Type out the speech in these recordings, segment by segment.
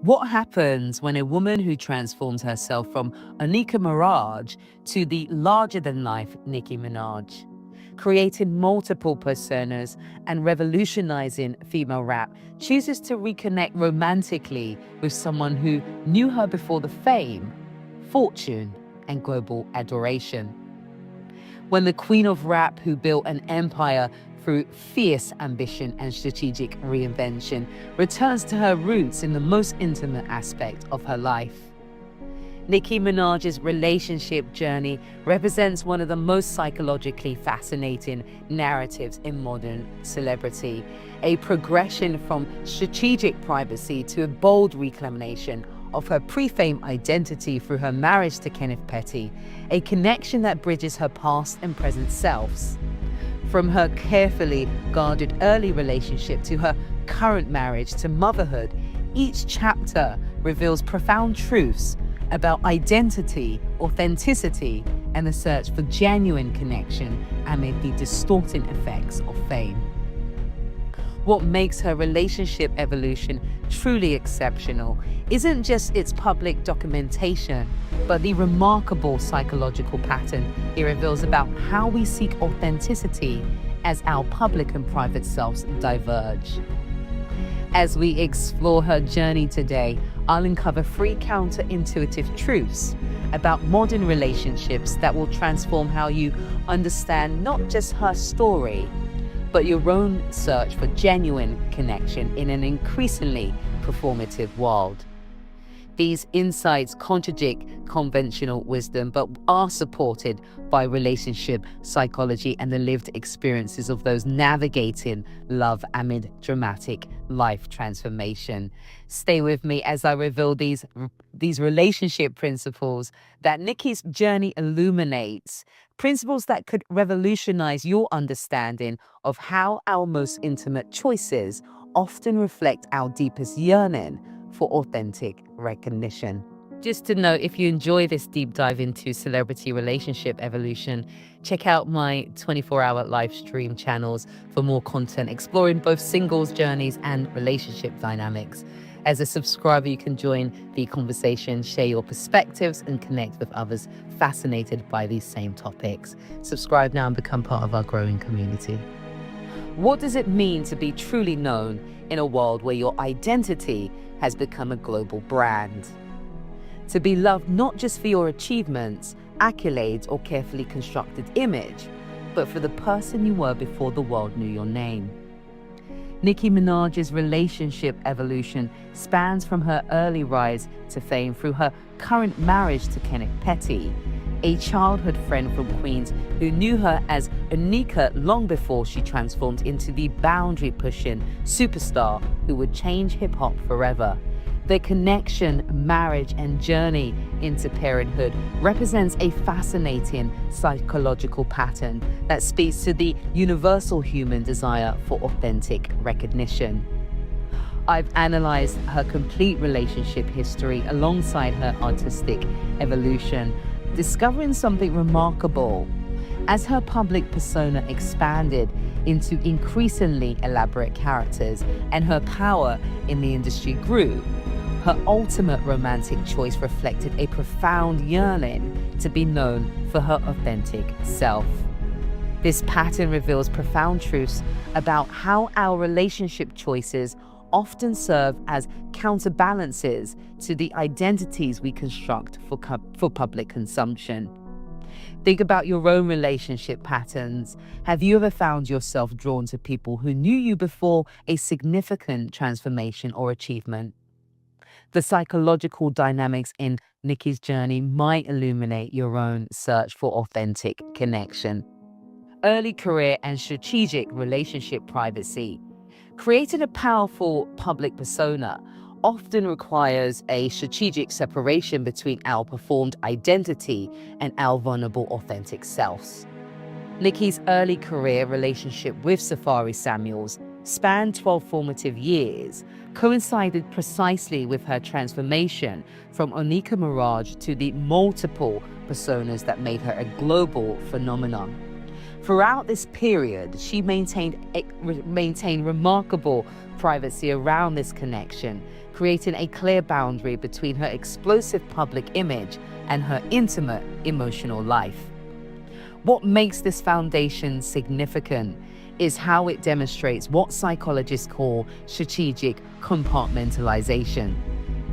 What happens when a woman who transforms herself from Nicki Minaj to the larger-than-life Nicki Minaj, creating multiple personas and revolutionizing female rap, chooses to reconnect romantically with someone who knew her before the fame, fortune, and global adoration? When the queen of rap, who built an empire through fierce ambition and strategic reinvention, returns to her roots in the most intimate aspect of her life. Nicki Minaj's relationship journey represents one of the most psychologically fascinating narratives in modern celebrity, a progression from strategic privacy to a bold reclamation of her pre-fame identity through her marriage to Kenneth Petty, a connection that bridges her past and present selves. From her carefully guarded early relationship to her current marriage to motherhood, each chapter reveals profound truths about identity, authenticity, and the search for genuine connection amid the distorting effects of fame. What makes her relationship evolution truly exceptional isn't just its public documentation, but the remarkable psychological pattern it reveals about how we seek authenticity as our public and private selves diverge. As we explore her journey today, I'll uncover 3 counterintuitive truths about modern relationships that will transform how you understand not just her story, but your own search for genuine connection in an increasingly performative world. These insights contradict conventional wisdom, but are supported by relationship psychology and the lived experiences of those navigating love amid dramatic life transformation. Stay with me as I reveal these relationship principles that Nicki's journey illuminates, principles that could revolutionize your understanding of how our most intimate choices often reflect our deepest yearning for authentic recognition. Just to note, if you enjoy this deep dive into celebrity relationship evolution, check out my 24-hour live stream channels for more content exploring both singles journeys and relationship dynamics. As a subscriber, you can join the conversation, share your perspectives, and connect with others fascinated by these same topics. Subscribe now and become part of our growing community. What does it mean to be truly known in a world where your identity has become a global brand? To be loved not just for your achievements, accolades, or carefully constructed image, but for the person you were before the world knew your name. Nicki Minaj's relationship evolution spans from her early rise to fame through her current marriage to Kenneth Petty, a childhood friend from Queens who knew her as Anika long before she transformed into the boundary-pushing superstar who would change hip-hop forever. Their connection, marriage, and journey into parenthood represents a fascinating psychological pattern that speaks to the universal human desire for authentic recognition. I've analyzed her complete relationship history alongside her artistic evolution, discovering something remarkable. As her public persona expanded into increasingly elaborate characters and her power in the industry grew, her ultimate romantic choice reflected a profound yearning to be known for her authentic self. This pattern reveals profound truths about how our relationship choices often serve as counterbalances to the identities we construct for public consumption. Think about your own relationship patterns. Have you ever found yourself drawn to people who knew you before a significant transformation or achievement? The psychological dynamics in Nicki's journey might illuminate your own search for authentic connection. Early career and strategic relationship privacy. Creating a powerful public persona often requires a strategic separation between our performed identity and our vulnerable authentic selves. Nicki's early career relationship with Safari Samuels spanned 12 formative years, coincided precisely with her transformation from Nicki Minaj to the multiple personas that made her a global phenomenon. Throughout this period, she maintained remarkable privacy around this connection, creating a clear boundary between her explosive public image and her intimate emotional life. What makes this foundation significant is how it demonstrates what psychologists call strategic compartmentalization,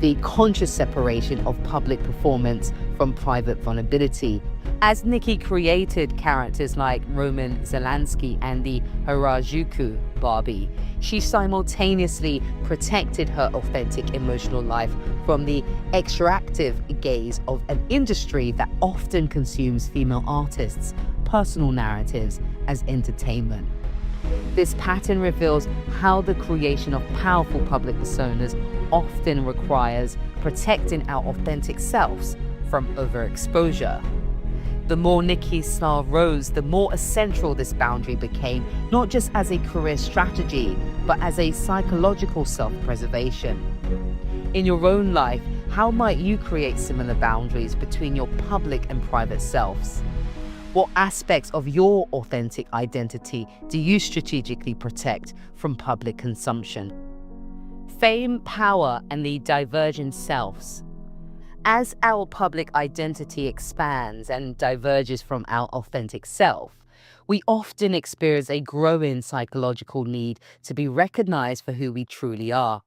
the conscious separation of public performance from private vulnerability. As Nicki created characters like Roman Zelensky and the Harajuku Barbie, she simultaneously protected her authentic emotional life from the extractive gaze of an industry that often consumes female artists' personal narratives as entertainment. This pattern reveals how the creation of powerful public personas often requires protecting our authentic selves from overexposure. The more Nicki's style rose, the more essential this boundary became, not just as a career strategy, but as a psychological self-preservation. In your own life, how might you create similar boundaries between your public and private selves? What aspects of your authentic identity do you strategically protect from public consumption? Fame, power, and the divergent selves. As our public identity expands and diverges from our authentic self, we often experience a growing psychological need to be recognized for who we truly are.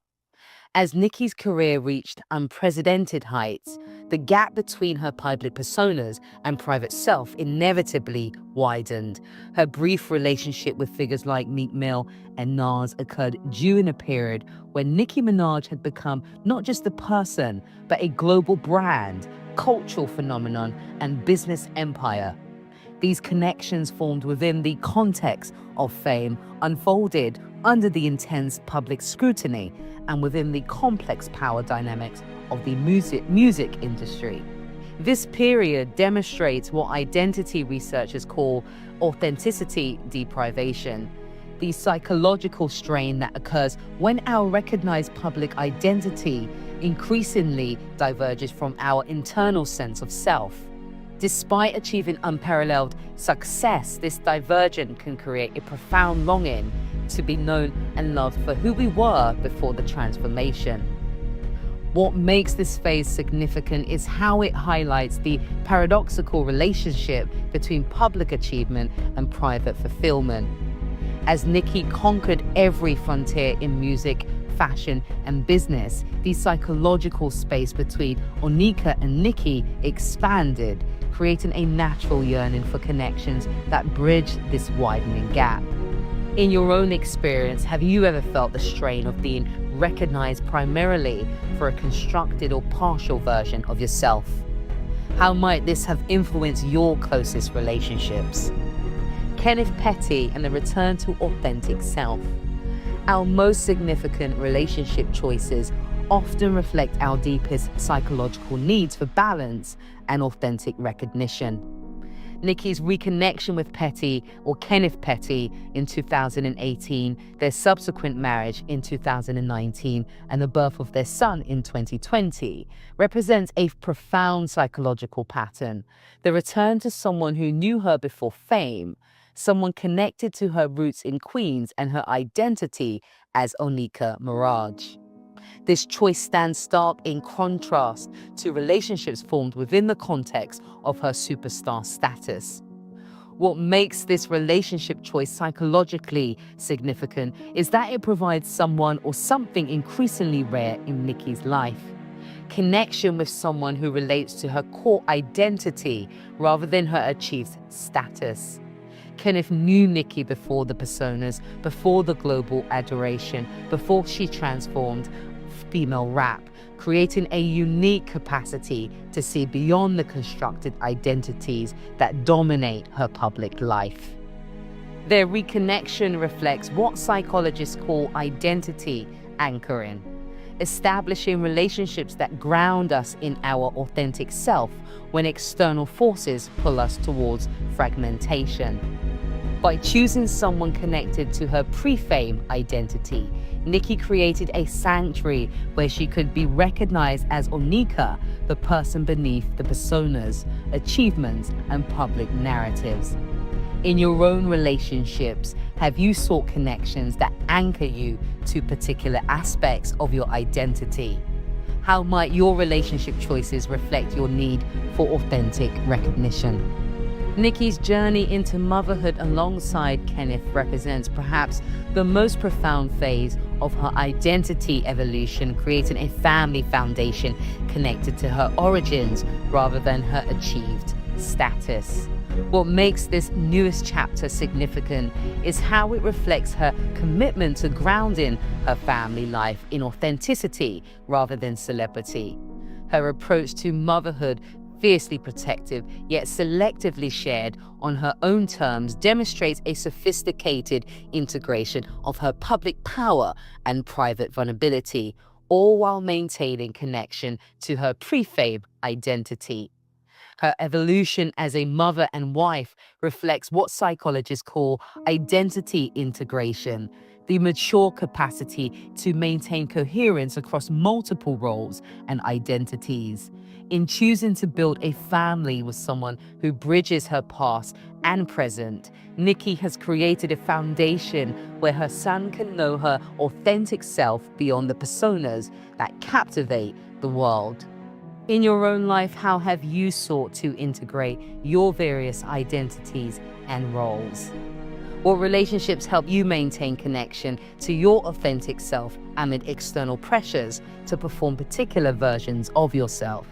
As Nicki's career reached unprecedented heights, the gap between her public personas and private self inevitably widened. Her brief relationship with figures like Meek Mill and Nas occurred during a period when Nicki Minaj had become not just a person, but a global brand, cultural phenomenon, and business empire. These connections formed within the context of fame unfolded under the intense public scrutiny and within the complex power dynamics of the music industry. This period demonstrates what identity researchers call authenticity deprivation, the psychological strain that occurs when our recognized public identity increasingly diverges from our internal sense of self. Despite achieving unparalleled success, this divergence can create a profound longing to be known and loved for who we were before the transformation. What makes this phase significant is how it highlights the paradoxical relationship between public achievement and private fulfillment. As Nicki conquered every frontier in music, fashion, and business, the psychological space between Onika and Nicki expanded, creating a natural yearning for connections that bridge this widening gap. In your own experience, have you ever felt the strain of being recognized primarily for a constructed or partial version of yourself? How might this have influenced your closest relationships? Kenneth Petty and the return to authentic self. Our most significant relationship choices often reflect our deepest psychological needs for balance and authentic recognition. Nicki's reconnection with Petty, or Kenneth Petty, in 2018, their subsequent marriage in 2019, and the birth of their son in 2020 represents a profound psychological pattern. The return to someone who knew her before fame, someone connected to her roots in Queens and her identity as Onika Minaj. This choice stands stark in contrast to relationships formed within the context of her superstar status. What makes this relationship choice psychologically significant is that it provides someone or something increasingly rare in Nicki's life. Connection with someone who relates to her core identity rather than her achieved status. Kenneth knew Nicki before the personas, before the global adoration, before she transformed female rap, creating a unique capacity to see beyond the constructed identities that dominate her public life. Their reconnection reflects what psychologists call identity anchoring, establishing relationships that ground us in our authentic self when external forces pull us towards fragmentation. By choosing someone connected to her pre-fame identity, Nicki created a sanctuary where she could be recognized as Onika, the person beneath the personas, achievements, and public narratives. In your own relationships, have you sought connections that anchor you to particular aspects of your identity? How might your relationship choices reflect your need for authentic recognition? Nicki's journey into motherhood alongside Kenneth represents perhaps the most profound phase of her identity evolution, creating a family foundation connected to her origins rather than her achieved status. What makes this newest chapter significant is how it reflects her commitment to grounding her family life in authenticity rather than celebrity. Her approach to motherhood, fiercely protective yet selectively shared on her own terms, demonstrates a sophisticated integration of her public power and private vulnerability, all while maintaining connection to her pre-fame identity. Her evolution as a mother and wife reflects what psychologists call identity integration, the mature capacity to maintain coherence across multiple roles and identities. In choosing to build a family with someone who bridges her past and present, Nicki has created a foundation where her son can know her authentic self beyond the personas that captivate the world. In your own life, how have you sought to integrate your various identities and roles? What relationships help you maintain connection to your authentic self amid external pressures to perform particular versions of yourself?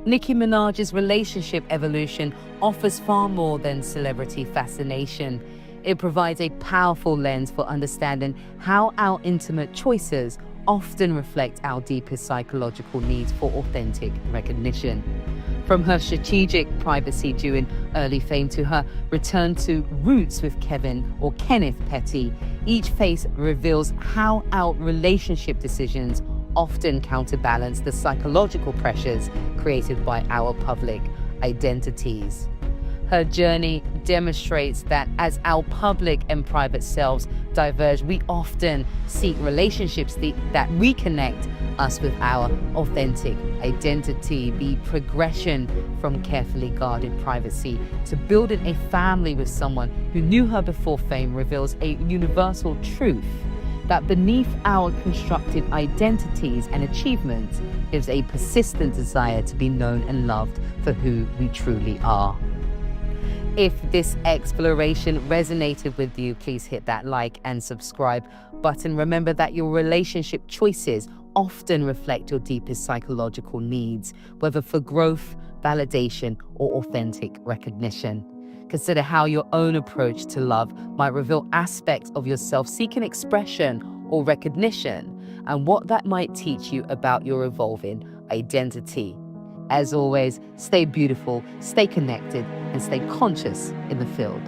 Nicki Minaj's relationship evolution offers far more than celebrity fascination. It provides a powerful lens for understanding how our intimate choices often reflect our deepest psychological needs for authentic recognition. From her strategic privacy during early fame to her return to roots with Kenneth Petty, each phase reveals how our relationship decisions often counterbalance the psychological pressures created by our public identities. Her journey demonstrates that as our public and private selves diverge, we often seek relationships that reconnect us with our authentic identity. The progression from carefully guarded privacy to building a family with someone who knew her before fame reveals a universal truth that beneath our constructed identities and achievements is a persistent desire to be known and loved for who we truly are. If this exploration resonated with you, please hit that like and subscribe button. Remember that your relationship choices often reflect your deepest psychological needs, whether for growth, validation, or authentic recognition. Consider how your own approach to love might reveal aspects of yourself seeking expression or recognition, and what that might teach you about your evolving identity. As always, stay beautiful, stay connected, and stay conscious in the field.